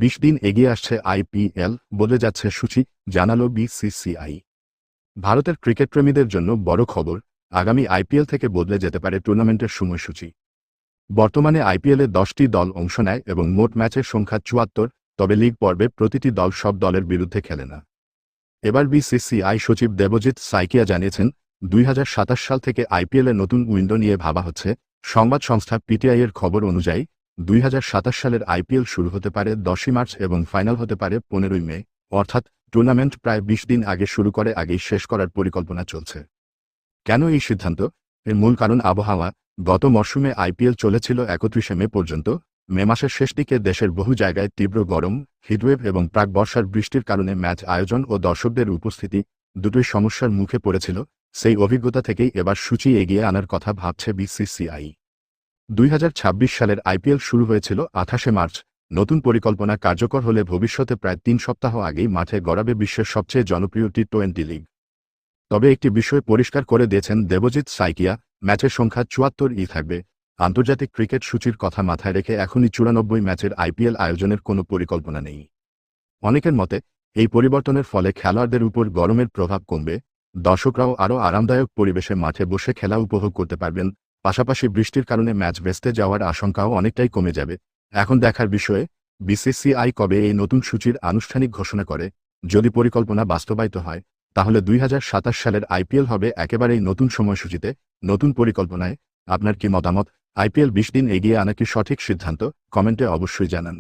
20 দিন এগিয়ে আসছে আইপিএল, বদলে যাচ্ছে সূচি, জানালো বিসিসিআই। ভারতের ক্রিকেটপ্রেমীদের জন্য বড় খবর, আগামী আইপিএল থেকে বদলে যেতে পারে টুর্নামেন্টের সময়সূচি। বর্তমানে আইপিএলে 10টি দল অংশ নেয় এবং মোট ম্যাচের সংখ্যা 74, তবে লিগ পর্বে প্রতিটি দল সব দলের বিরুদ্ধে খেলে না। এবার বিসিসিআই সচিব দেবজিৎ সাইকিয়া জানিয়েছেন, 2027 সাল থেকে আইপিএলের নতুন উইন্ডো নিয়ে ভাবা হচ্ছে। সংবাদ সংস্থা পিটিআই-এর খবর অনুযায়ী 2027 সালের আইপিএল শুরু হতে পারে 10ই মার্চ এবং ফাইনাল হতে পারে 15ই মে, অর্থাৎ টুর্নামেন্ট প্রায় 20 দিন আগে শুরু করে আগেই শেষ করার পরিকল্পনা চলছে। কেন এই সিদ্ধান্ত? এর মূল কারণ আবহাওয়া। গত মরশুমে আইপিএল চলেছিল 31শে মে পর্যন্ত। মে মাসের শেষ দিকে দেশের বহু জায়গায় তীব্র গরম, হিটওয়েভ এবং প্রাক বর্ষার বৃষ্টির কারণে ম্যাচ আয়োজন ও দর্শকদের উপস্থিতি দুটোই সমস্যার মুখে পড়েছিল। সেই অভিজ্ঞতা থেকেই এবার সূচি এগিয়ে আনার কথা ভাবছে বিসিসিআই। 2026 সালের আইপিএল শুরু হয়েছিল 28শে মার্চ। নতুন পরিকল্পনা কার্যকর হলে ভবিষ্যতে প্রায় 3 সপ্তাহ আগেই মাঠে গড়াবে বিশ্বের সবচেয়ে জনপ্রিয় টি-20 লিগ। তবে একটি বিষয় পরিষ্কার করে দিয়েছেন দেবজিৎ সাইকিয়া, ম্যাচের সংখ্যা 74ই থাকবে। আন্তর্জাতিক ক্রিকেট সূচির কথা মাথায় রেখে এখনই 94 ম্যাচের আইপিএল আয়োজনের কোনো পরিকল্পনা নেই। অনেকের মতে, এই পরিবর্তনের ফলে খেলোয়াড়দের উপর গরমের প্রভাব কমবে, দর্শকরাও আরও আরামদায়ক পরিবেশে মাঠে বসে খেলা উপভোগ করতে পারবেন। পাশাপাশি বৃষ্টির কারণে ম্যাচ ভেস্তে যাওয়ার আশঙ্কাও অনেকটাই কমে যাবে। এখন দেখার বিষয়ে বিসিসিআই কবে এই নতুন সূচির আনুষ্ঠানিক ঘোষণা করে। যদি পরিকল্পনা বাস্তবায়িত হয়, তাহলে 2027 সালের আইপিএল হবে একেবারেই নতুন সময়সূচিতে, নতুন পরিকল্পনায়। আপনার কি মতামত? আইপিএল 20 দিন এগিয়ে আনা কি সঠিক সিদ্ধান্ত? কমেন্টে অবশ্যই জানান।